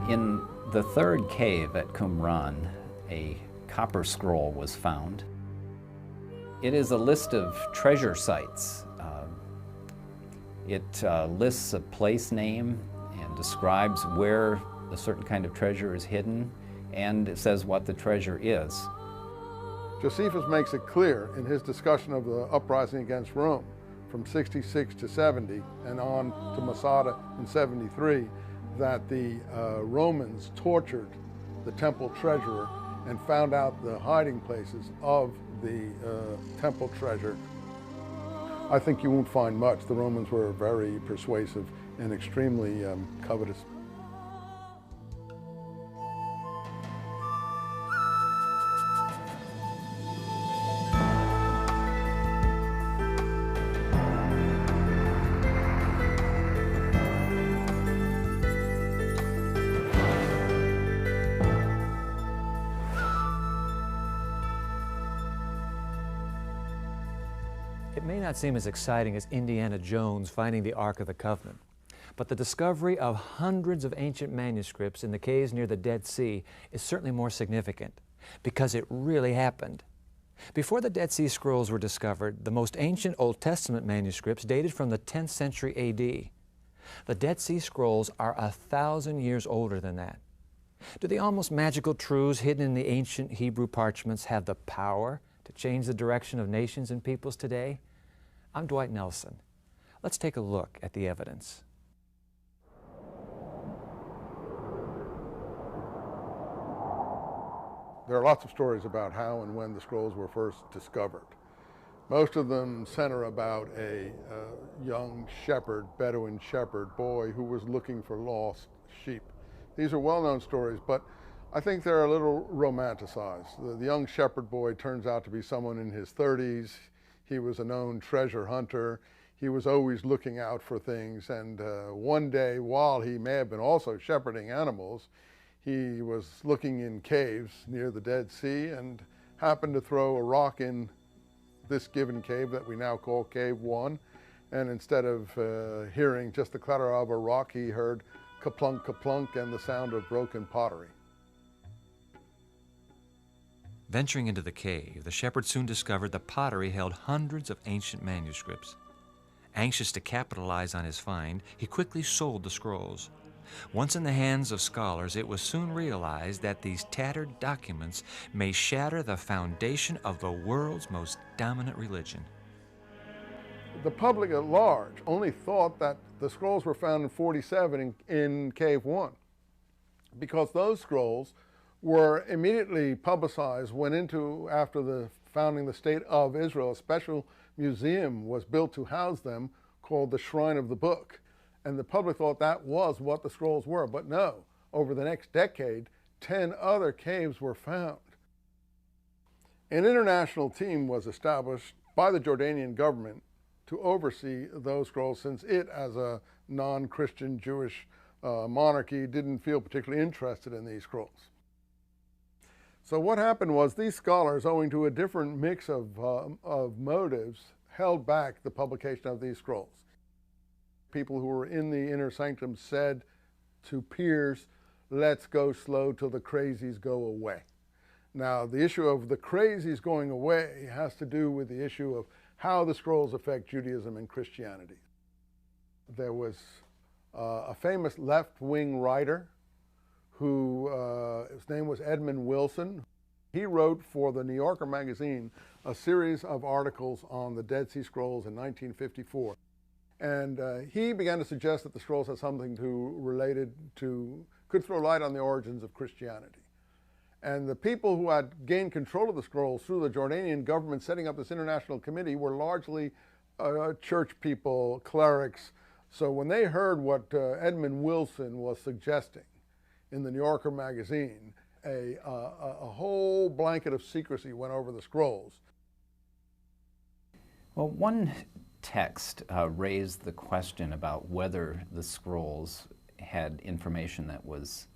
In the third cave at Qumran, a copper scroll was found. It is a list of treasure sites. It lists a place name and describes where a certain kind of treasure is hidden, and it says what the treasure is. Josephus makes it clear in his discussion of the uprising against Rome from 66 to 70 and on to Masada in 73 that the Romans tortured the temple treasurer and found out the hiding places of the temple treasure. I think you won't find much. The Romans were very persuasive and extremely covetous. It may not seem as exciting as Indiana Jones finding the Ark of the Covenant, but the discovery of hundreds of ancient manuscripts in the caves near the Dead Sea is certainly more significant, because it really happened. Before the Dead Sea Scrolls were discovered, the most ancient Old Testament manuscripts dated from the 10th century A.D. The Dead Sea Scrolls are 1,000 years older than that. Do the almost magical truths hidden in the ancient Hebrew parchments have the power to change the direction of nations and peoples today? I'm Dwight Nelson. Let's take a look at the evidence. There are lots of stories about how and when the scrolls were first discovered. Most of them center about a young shepherd, Bedouin shepherd boy who was looking for lost sheep. These are well-known stories, but I think they're a little romanticized. The young shepherd boy turns out to be someone in his 30s. He was a known treasure hunter. He was always looking out for things, and one day, while he may have been also shepherding animals, he was looking in caves near the Dead Sea and happened to throw a rock in this given cave that we now call Cave 1. And instead of hearing just the clatter of a rock, he heard kaplunk, kaplunk, and the sound of broken pottery. Venturing into the cave, the shepherd soon discovered the pottery held hundreds of ancient manuscripts. Anxious to capitalize on his find, he quickly sold the scrolls. Once in the hands of scholars, it was soon realized that these tattered documents may shatter the foundation of the world's most dominant religion. The public at large only thought that the scrolls were found in 47 in Cave 1, because those scrolls were immediately publicized, went into, after the founding the State of Israel, a special museum was built to house them called the Shrine of the Book. And the public thought that was what the scrolls were, but no. Over the next decade, 10 other caves were found. An international team was established by the Jordanian government to oversee those scrolls, since it, as a non-Christian Jewish monarchy, didn't feel particularly interested in these scrolls. So what happened was these scholars, owing to a different mix of motives, held back the publication of these scrolls. People who were in the inner sanctum said to peers, "Let's go slow till the crazies go away." Now, the issue of the crazies going away has to do with the issue of how the scrolls affect Judaism and Christianity. There was a famous left-wing writer who, his name was Edmund Wilson. He wrote for the New Yorker magazine a series of articles on the Dead Sea Scrolls in 1954. And he began to suggest that the scrolls had something could throw light on the origins of Christianity. And the people who had gained control of the scrolls through the Jordanian government setting up this international committee were largely church people, clerics. So when they heard what Edmund Wilson was suggesting in the New Yorker magazine, a whole blanket of secrecy went over the scrolls. Well, one text raised the question about whether the scrolls had information that was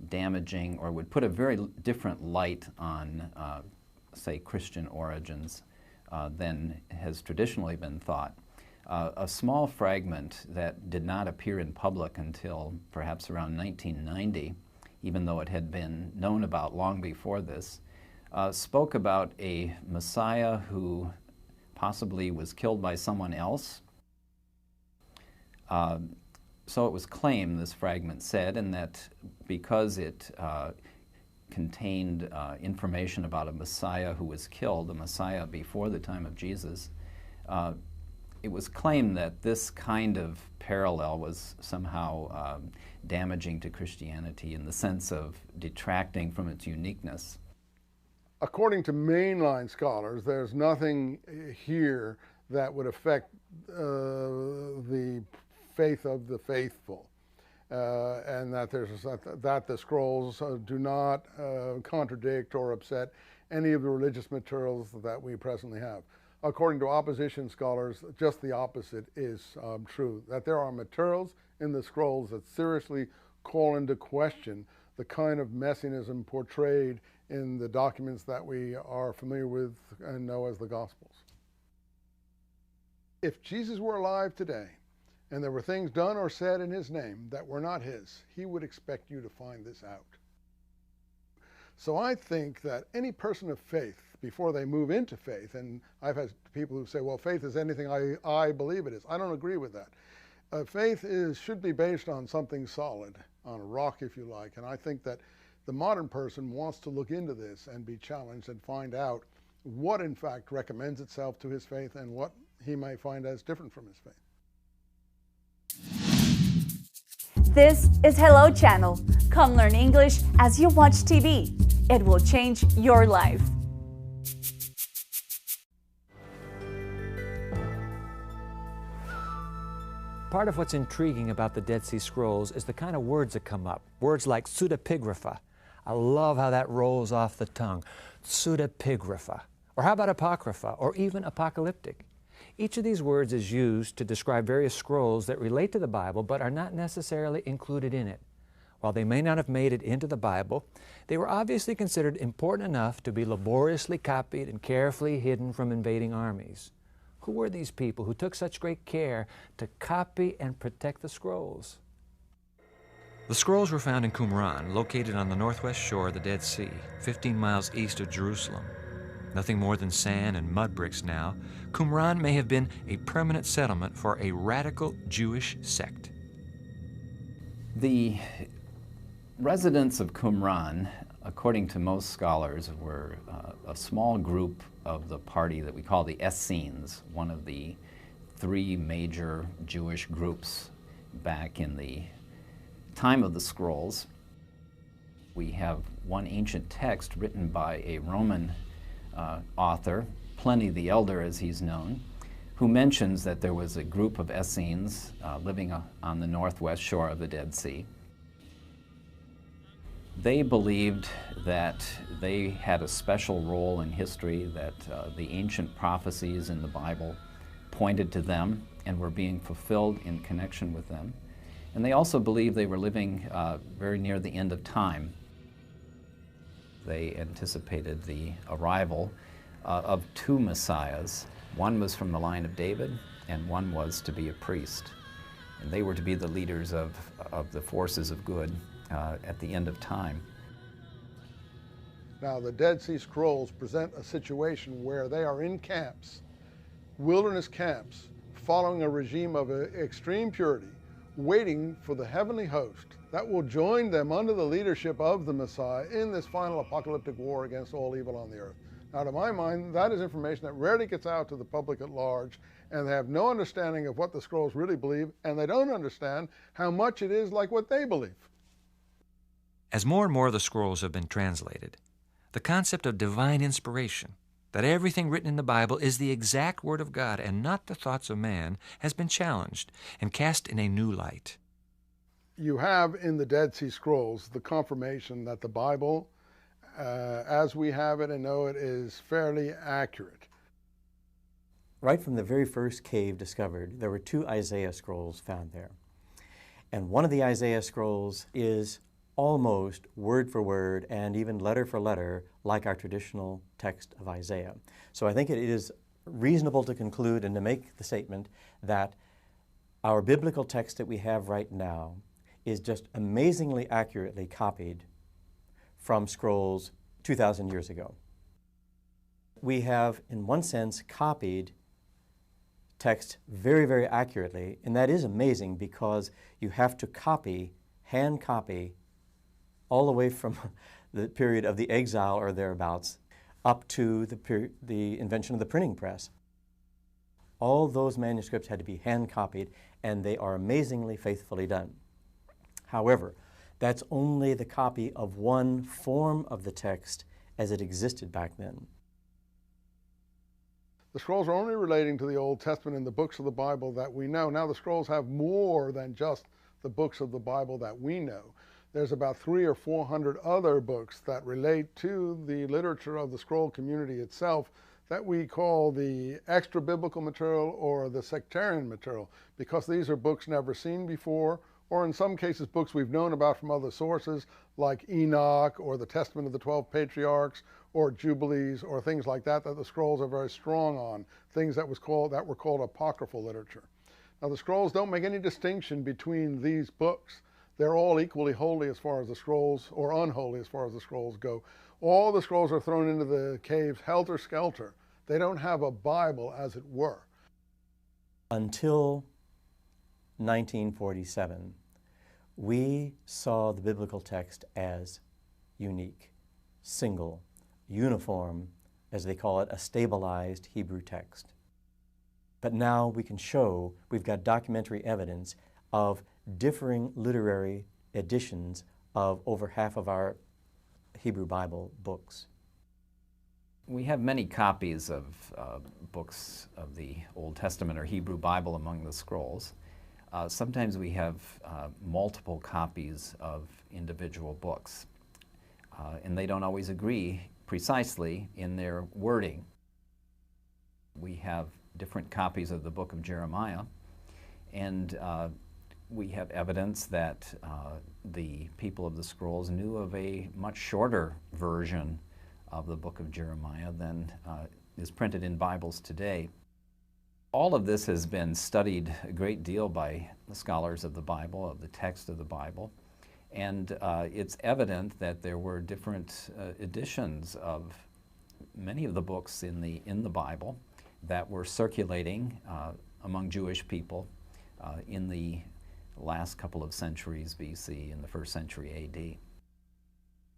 damaging or would put a very different light on, say, Christian origins than has traditionally been thought. A small fragment that did not appear in public until perhaps around 1990 even though it had been known about long before this, spoke about a Messiah who possibly was killed by someone else. So it was claimed, this fragment said, and that because it contained information about a Messiah who was killed, a Messiah before the time of Jesus, it was claimed that this kind of parallel was somehow damaging to Christianity in the sense of detracting from its uniqueness. According to mainline scholars, there's nothing here that would affect the faith of the faithful, and that the scrolls do not contradict or upset any of the religious materials that we presently have. According to opposition scholars, just the opposite is true, that there are materials in the scrolls that seriously call into question the kind of messianism portrayed in the documents that we are familiar with and know as the Gospels. If Jesus were alive today, and there were things done or said in his name that were not his, he would expect you to find this out. So I think that any person of faith, before they move into faith, and I've had people who say, well, faith is anything I believe it is. I don't agree with that. Faith should be based on something solid, on a rock, if you like. And I think that the modern person wants to look into this and be challenged and find out what, in fact, recommends itself to his faith and what he may find as different from his faith. This is Hello Channel. Come learn English as you watch TV. It will change your life. Part of what's intriguing about the Dead Sea Scrolls is the kind of words that come up. Words like pseudepigrapha. I love how that rolls off the tongue. Pseudepigrapha. Or how about apocrypha, or even apocalyptic? Each of these words is used to describe various scrolls that relate to the Bible but are not necessarily included in it. While they may not have made it into the Bible, they were obviously considered important enough to be laboriously copied and carefully hidden from invading armies. Who were these people who took such great care to copy and protect the scrolls? The scrolls were found in Qumran, located on the northwest shore of the Dead Sea, 15 miles east of Jerusalem. Nothing more than sand and mud bricks now, Qumran may have been a permanent settlement for a radical Jewish sect. The residents of Qumran, according to most scholars, were a small group of the party that we call the Essenes, one of the three major Jewish groups back in the time of the scrolls. We have one ancient text written by a Roman author, Pliny the Elder as he's known, who mentions that there was a group of Essenes living on the northwest shore of the Dead Sea. They believed that they had a special role in history, that the ancient prophecies in the Bible pointed to them and were being fulfilled in connection with them. And they also believed they were living very near the end of time. They anticipated the arrival of two messiahs. One was from the line of David, and one was to be a priest. And they were to be the leaders of the forces of good at the end of time. Now, the Dead Sea Scrolls present a situation where they are in camps, wilderness camps, following a regime of extreme purity, waiting for the heavenly host that will join them under the leadership of the Messiah in this final apocalyptic war against all evil on the earth. Now, to my mind, that is information that rarely gets out to the public at large, and they have no understanding of what the scrolls really believe, and they don't understand how much it is like what they believe. As more and more of the scrolls have been translated, the concept of divine inspiration, that everything written in the Bible is the exact Word of God and not the thoughts of man, has been challenged and cast in a new light. You have in the Dead Sea Scrolls the confirmation that the Bible, as we have it and know it, is fairly accurate. Right from the very first cave discovered, there were 2 Isaiah scrolls found there. And one of the Isaiah scrolls is almost word for word and even letter for letter like our traditional text of Isaiah. So I think it is reasonable to conclude and to make the statement that our biblical text that we have right now is just amazingly accurately copied from scrolls 2,000 years ago. We have, in one sense, copied text very, very accurately, and that is amazing because you have to copy, hand copy, all the way from the period of the exile or thereabouts up to the invention of the printing press. All those manuscripts had to be hand copied, and they are amazingly faithfully done. However, that's only the copy of one form of the text as it existed back then. The scrolls are only relating to the Old Testament and the books of the Bible that we know. Now the scrolls have more than just the books of the Bible that we know. There's about 300 or 400 other books that relate to the literature of the scroll community itself that we call the extra biblical material or the sectarian material, because these are books never seen before, or in some cases books we've known about from other sources like Enoch or the Testament of the 12 Patriarchs or Jubilees or things like that that the scrolls are very strong on, things that were called apocryphal literature. Now the scrolls don't make any distinction between these books. They're all equally holy as far as the scrolls, or unholy as far as the scrolls go. All the scrolls are thrown into the caves helter-skelter. They don't have a Bible, as it were. Until 1947, we saw the biblical text as unique, single, uniform, as they call it, a stabilized Hebrew text. But now we can show, we've got documentary evidence of differing literary editions of over half of our Hebrew Bible books. We have many copies of books of the Old Testament or Hebrew Bible among the scrolls. Sometimes we have multiple copies of individual books, and they don't always agree precisely in their wording. We have different copies of the book of Jeremiah, and we have evidence that the people of the scrolls knew of a much shorter version of the book of Jeremiah than is printed in Bibles today. All of this has been studied a great deal by the scholars of the Bible, of the text of the Bible, and it's evident that there were different editions of many of the books in the Bible that were circulating among Jewish people in the last couple of centuries BC, in the 1st century AD.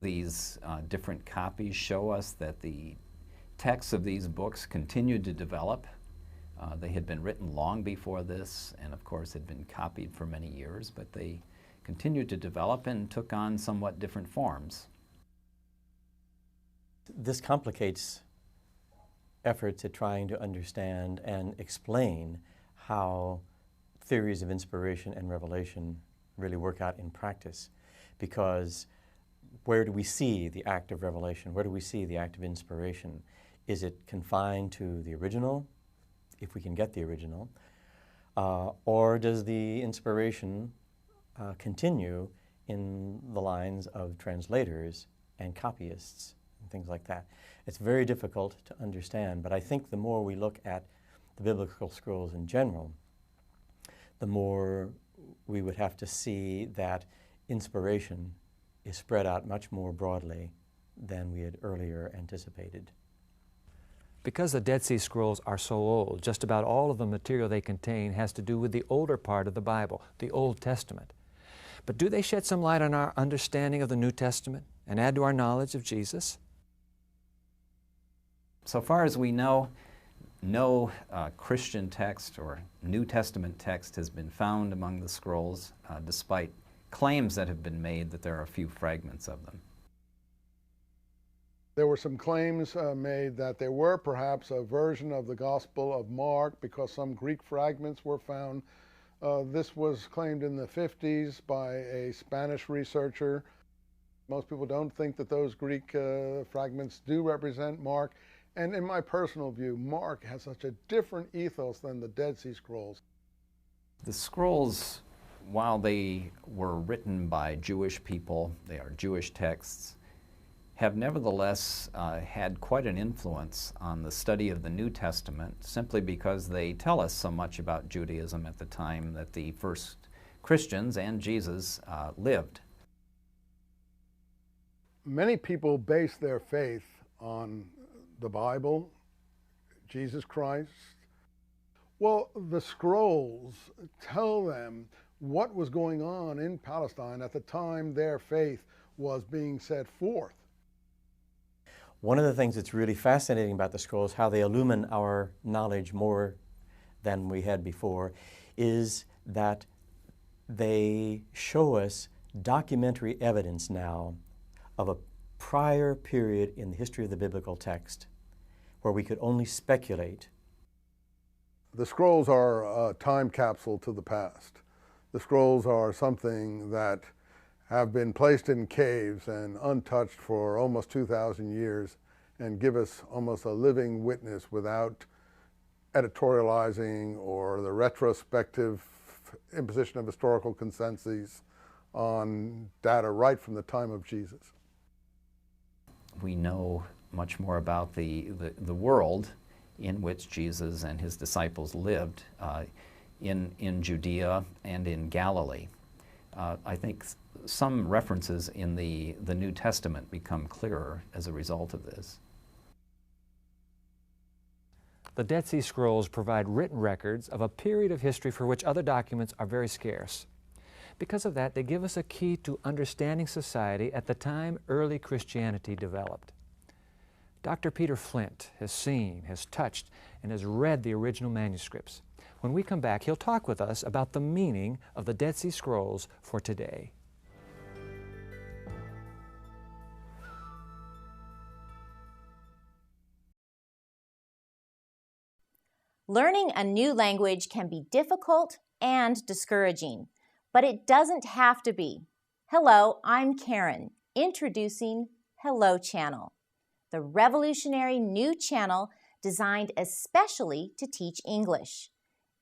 These different copies show us that the texts of these books continued to develop. They had been written long before this, and of course had been copied for many years, but they continued to develop and took on somewhat different forms. This complicates efforts at trying to understand and explain how theories of inspiration and revelation really work out in practice, because where do we see the act of revelation? Where do we see the act of inspiration? Is it confined to the original, if we can get the original, or does the inspiration continue in the lines of translators and copyists and things like that? It's very difficult to understand, but I think the more we look at the biblical scrolls in general, the more we would have to see that inspiration is spread out much more broadly than we had earlier anticipated. Because the Dead Sea Scrolls are so old, just about all of the material they contain has to do with the older part of the Bible, the Old Testament. But do they shed some light on our understanding of the New Testament and add to our knowledge of Jesus? So far as we know, no Christian text or New Testament text has been found among the scrolls, despite claims that have been made that there are a few fragments of them. There were some claims made that there were perhaps a version of the Gospel of Mark because some Greek fragments were found. This was claimed in the 50s by a Spanish researcher. Most people don't think that those Greek fragments do represent Mark. And in my personal view, Mark has such a different ethos than the Dead Sea Scrolls. The scrolls, while they were written by Jewish people, they are Jewish texts, have nevertheless had quite an influence on the study of the New Testament, simply because they tell us so much about Judaism at the time that the first Christians and Jesus lived. Many people base their faith on the Bible, Jesus Christ. Well, the scrolls tell them what was going on in Palestine at the time their faith was being set forth. One of the things that's really fascinating about the scrolls, how they illumine our knowledge more than we had before, is that they show us documentary evidence now of a prior period in the history of the biblical text where we could only speculate. The scrolls are a time capsule to the past. The scrolls are something that have been placed in caves and untouched for almost 2,000 years and give us almost a living witness without editorializing or the retrospective imposition of historical consensus on data right from the time of Jesus. We know much more about the world in which Jesus and his disciples lived in Judea and in Galilee. I think some references in the New Testament become clearer as a result of this. The Dead Sea Scrolls provide written records of a period of history for which other documents are very scarce. Because of that, they give us a key to understanding society at the time early Christianity developed. Dr. Peter Flint has seen, has touched, and has read the original manuscripts. When we come back, he'll talk with us about the meaning of the Dead Sea Scrolls for today. Learning a new language can be difficult and discouraging, but it doesn't have to be. Hello, I'm Karen, introducing Hello Channel, the revolutionary new channel designed especially to teach English.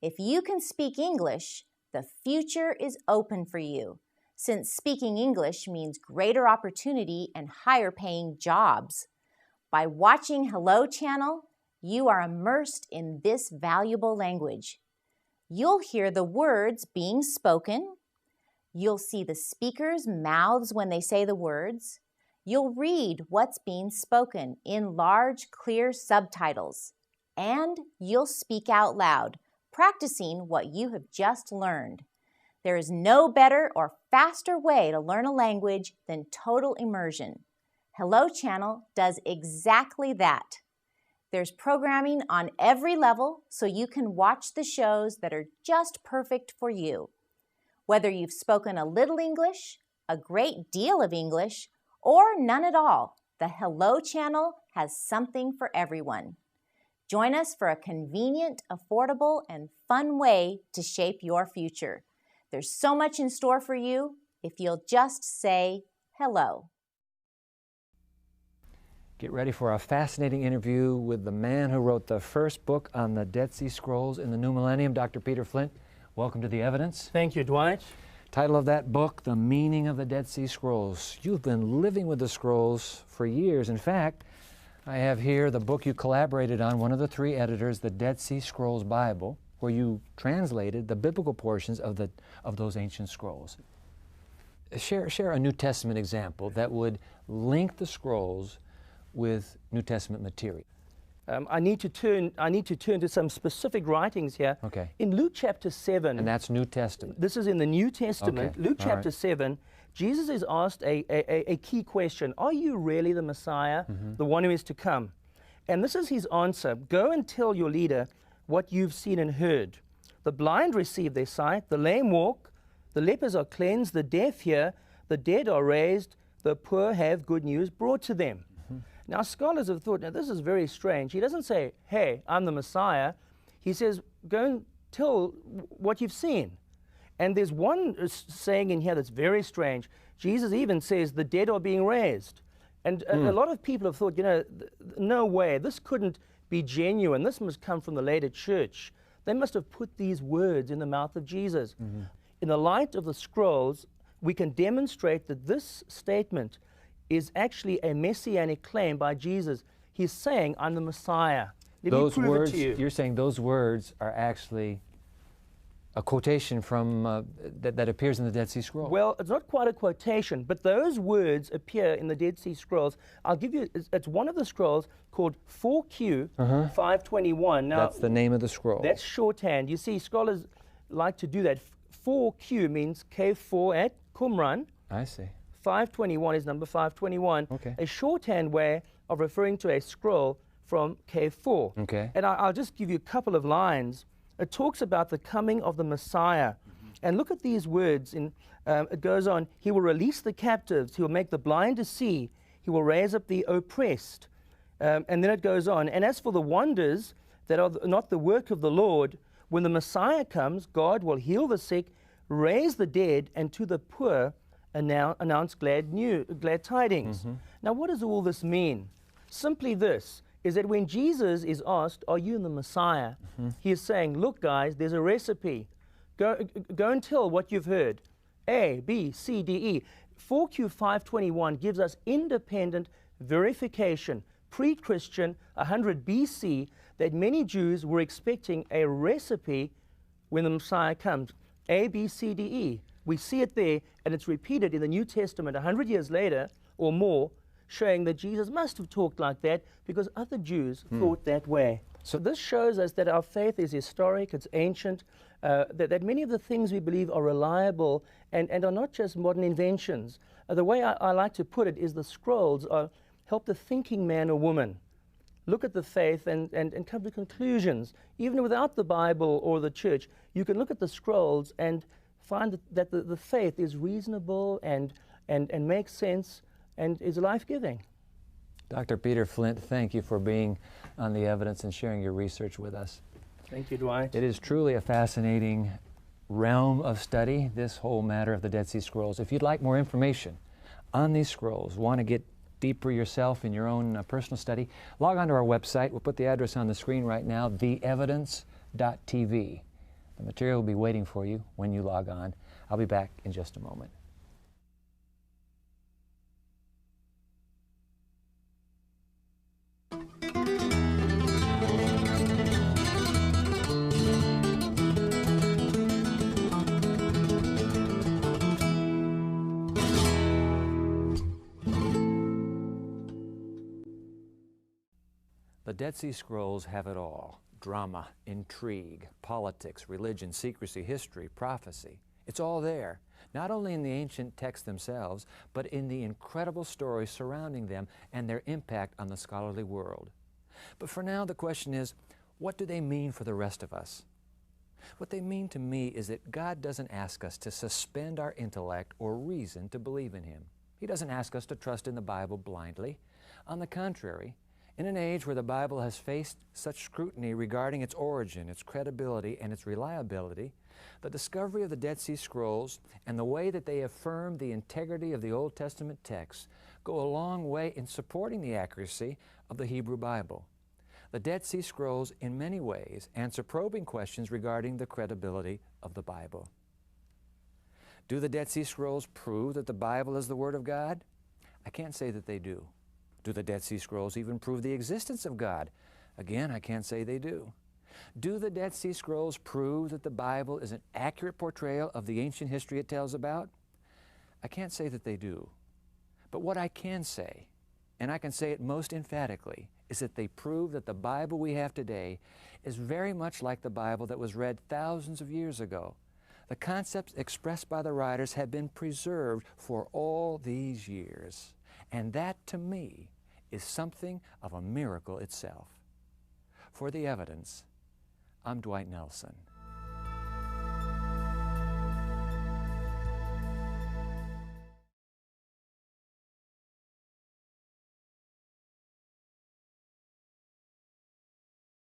If you can speak English, the future is open for you, since speaking English means greater opportunity and higher paying jobs. By watching Hello Channel, you are immersed in this valuable language. You'll hear the words being spoken. You'll see the speakers' mouths when they say the words. You'll read what's being spoken in large, clear subtitles. And you'll speak out loud, practicing what you have just learned. There is no better or faster way to learn a language than total immersion. Hello Channel does exactly that. There's programming on every level so you can watch the shows that are just perfect for you. Whether you've spoken a little English, a great deal of English, or none at all, the Hello Channel has something for everyone. Join us for a convenient, affordable, and fun way to shape your future. There's so much in store for you if you'll just say hello. Get ready for a fascinating interview with the man who wrote the first book on the Dead Sea Scrolls in the new millennium, Dr. Peter Flint. Welcome to The Evidence. Thank you, Dwight. Title of that book, The Meaning of the Dead Sea Scrolls. You've been living with the scrolls for years. In fact, I have here the book you collaborated on, one of the three editors, the Dead Sea Scrolls Bible, where you translated the biblical portions of those ancient scrolls. Share a New Testament example that would link the scrolls with New Testament material. I need to turn to some specific writings here. Okay. In Luke chapter 7. And that's New Testament. This is in the New Testament. Okay. Luke All chapter right. 7. Jesus is asked a key question. Are you really the Messiah, the one who is to come? And this is his answer. Go and tell your leader what you've seen and heard. The blind receive their sight, the lame walk, the lepers are cleansed, the deaf hear, the dead are raised, the poor have good news brought to them. Now, scholars have thought, now this is very strange. He doesn't say, hey, I'm the Messiah. He says, go and tell what you've seen. And there's one saying in here that's very strange. Jesus even says the dead are being raised. And a lot of people have thought, no way, this couldn't be genuine. This must come from the later church. They must have put these words in the mouth of Jesus. In the light of the scrolls, we can demonstrate that this statement is actually a messianic claim by Jesus. He's saying, I'm the Messiah. Let me prove it to you. You're saying those words are actually a quotation from that appears in the Dead Sea Scrolls. Well, it's not quite a quotation, but those words appear in the Dead Sea Scrolls. I'll give you, it's one of the scrolls called 4Q 521. Now, that's the name of the scroll. That's shorthand. You see, scholars like to do that. 4Q means K4 at Qumran. I see. 521 is number 521. Okay. A shorthand way of referring to a scroll from K4. Okay. And I'll just give you a couple of lines. It talks about the coming of the Messiah. And look at these words. It goes on, he will release the captives, he will make the blind to see, he will raise up the oppressed. And then it goes on, and as for the wonders that are not the work of the Lord, when the Messiah comes, God will heal the sick, raise the dead, and to the poor announce glad tidings. Now, what does all this mean? Simply this, is that when Jesus is asked, are you the Messiah? He is saying, look guys, there's a recipe. Go and tell what you've heard. A, B, C, D, E. 4Q 521 gives us independent verification, pre-Christian, 100 BC, that many Jews were expecting a recipe when the Messiah comes. A, B, C, D, E. We see it there, and it's repeated in the New Testament 100 years later or more, showing that Jesus must have talked like that because other Jews thought that way. So this shows us that our faith is historic, it's ancient, that many of the things we believe are reliable and are not just modern inventions. The way I like to put it is the scrolls help the thinking man or woman look at the faith and come to conclusions. Even without the Bible or the church, you can look at the scrolls and find that the faith is reasonable and makes sense and is life-giving. Dr. Peter Flint, thank you for being on The Evidence and sharing your research with us. Thank you, Dwight. It is truly a fascinating realm of study, this whole matter of the Dead Sea Scrolls. If you'd like more information on these scrolls, want to get deeper yourself in your own personal study, log on to our website. We'll put the address on the screen right now, theevidence.tv. The material will be waiting for you when you log on. I'll be back in just a moment. The Dead Sea Scrolls have it all. Drama, intrigue, politics, religion, secrecy, history, prophecy. It's all there, not only in the ancient texts themselves, but in the incredible stories surrounding them and their impact on the scholarly world. But for now, the question is, what do they mean for the rest of us? What they mean to me is that God doesn't ask us to suspend our intellect or reason to believe in Him. He doesn't ask us to trust in the Bible blindly. On the contrary, in an age where the Bible has faced such scrutiny regarding its origin, its credibility, and its reliability, the discovery of the Dead Sea Scrolls and the way that they affirm the integrity of the Old Testament texts go a long way in supporting the accuracy of the Hebrew Bible. The Dead Sea Scrolls, in many ways, answer probing questions regarding the credibility of the Bible. Do the Dead Sea Scrolls prove that the Bible is the Word of God? I can't say that they do. Do the Dead Sea Scrolls even prove the existence of God? Again, I can't say they do. Do the Dead Sea Scrolls prove that the Bible is an accurate portrayal of the ancient history it tells about? I can't say that they do. But what I can say, and I can say it most emphatically, is that they prove that the Bible we have today is very much like the Bible that was read thousands of years ago. The concepts expressed by the writers have been preserved for all these years. And that, to me, is something of a miracle itself. For The Evidence, I'm Dwight Nelson.